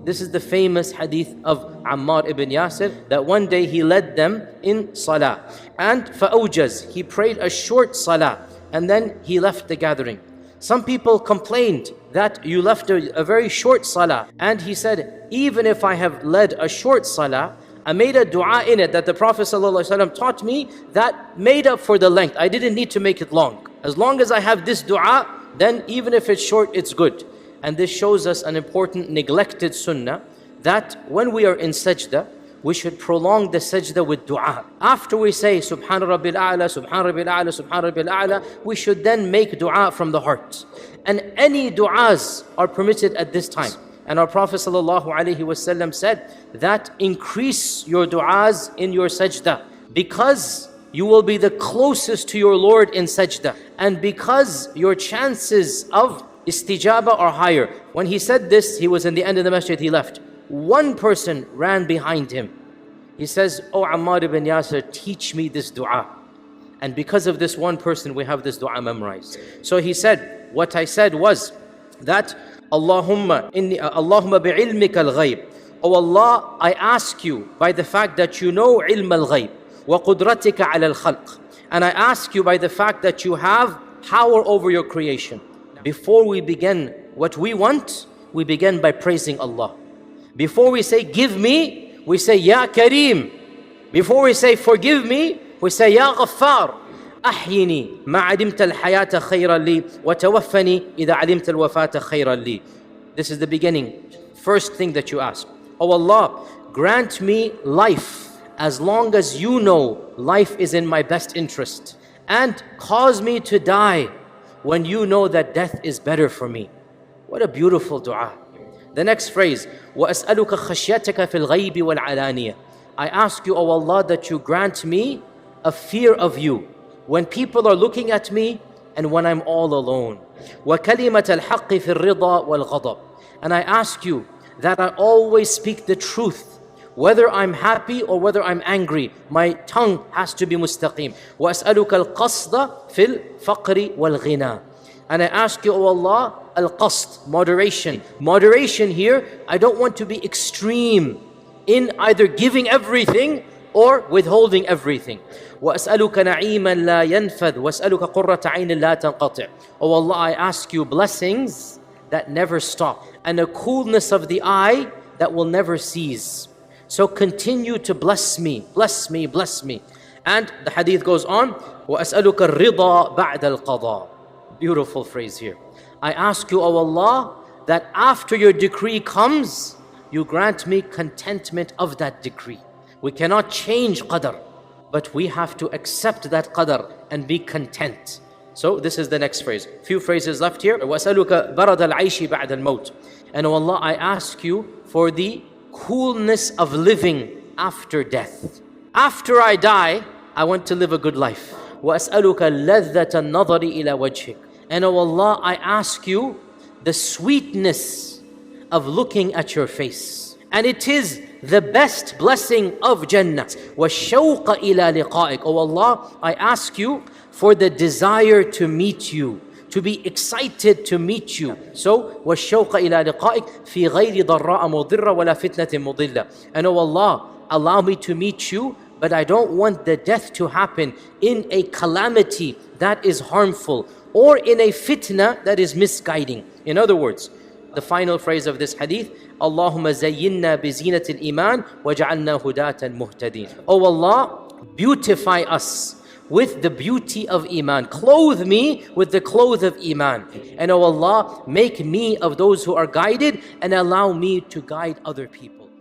This is the famous hadith of Ammar ibn Yasir, that one day he led them in salah. And فَأَوْجَزْ, he prayed a short salah, and then he left the gathering. Some people complained that you left a very short salah. And he said, even if I have led a short salah, I made a dua in it that the Prophet ﷺ taught me that made up for the length. I didn't need to make it long. As long as I have this dua, then even if it's short, it's good. And this shows us an important neglected sunnah, that when we are in sajda, we should prolong the sajda with dua. After we say Subhan Rabbil A'la, Subhan Rabbil A'la, Subhan Rabbil A'la, we should then make dua from the heart. And any duas are permitted at this time. And our Prophet ﷺ said that increase your duas in your sajda, because you will be the closest to your Lord in sajda, and because your chances of istijaba are higher. When he said this, he was in the end of the masjid, he left. One person ran behind him. He says, "Oh Ammar ibn Yasir, teach me this dua." And because of this one person, we have this dua memorized. So he said, what I said was that Allahumma bi'ilmika al-ghayb. Oh Allah, I ask you by the fact that you know ilm al-ghayb, wa qudratika ala al-khalq. And I ask you by the fact that you have power over your creation. Before we begin what we want, we begin by praising Allah. Before we say, give me, we say, Ya Kareem. Before we say, forgive me, we say, Ya Ghaffar. أحيني ما علمت الحياة خيرا لي وتوفني إذا علمت الوفاة خيرا لي. This is the beginning. First thing that you ask. Oh Allah, grant me life as long as you know life is in my best interest. And cause me to die when you know that death is better for me. What a beautiful dua. The next phrase, وَأَسْأَلُكَ خَشْيَتَكَ فِي الْغَيْبِ وَالْعَلَانِيَةِ. I ask you, O Allah, that you grant me a fear of you when people are looking at me and when I'm all alone. وَكَلِمَةَ الْحَقِّ فِي الرِّضَى وَالْغَضَبِ. And I ask you that I always speak the truth. Whether I'm happy or whether I'm angry, my tongue has to be mustaqim. وَأَسْأَلُكَ الْقَصْدَ فِي الْفَقْرِ وَالْغِنَى. And I ask you, O Allah, al-qasd, moderation. Moderation here, I don't want to be extreme in either giving everything or withholding everything. وَأَسْأَلُكَ نَعِيمًا لَا يَنْفَذْ وَأَسْأَلُكَ قُرَّةَ عَيْنٍ لَا تَنْقَطِعْ. Oh Allah, I ask you blessings that never stop, and a coolness of the eye that will never cease. So continue to bless me, bless me, bless me. And the hadith goes on, وَأَسْأَلُكَ الرِّضَى بَعْدَ الْقَضَى. Beautiful phrase here. I ask you, O Allah, that after your decree comes, you grant me contentment of that decree. We cannot change qadr, but we have to accept that qadr and be content. So this is the next phrase. Few phrases left here. وَأَسْأَلُكَ بَرَدَ الْعَيْشِ بَعْدَ الْمَوْتِ. And O Allah, I ask you for the coolness of living after death. After I die, I want to live a good life. وَأَسْأَلُكَ لَذَّةَ النَّظَرِ إِلَى وَجْهِكَ. And O Allah, I ask you the sweetness of looking at your face. And it is the best blessing of Jannah. وَالشَّوْقَ إِلَى لِقَائِكَ. O Allah, I ask you for the desire to meet you, to be excited to meet you. So, وَالشَّوْقَ إِلَى لِقَائِكَ فِي غَيْرِ ضَرَّاءَ مُضِرَّةٍ وَلَا فِتْنَةٍ مُضِلَّةٍ. And O Allah, allow me to meet you, but I don't want the death to happen in a calamity that is harmful, or in a fitna that is misguiding. In other words, the final phrase of this hadith, Allahumma zayyinna bi zinatil iman waj'alna hudatan muhtadin. Oh Allah, beautify us with the beauty of iman. Clothe me with the clothes of iman. And oh Allah, make me of those who are guided and allow me to guide other people.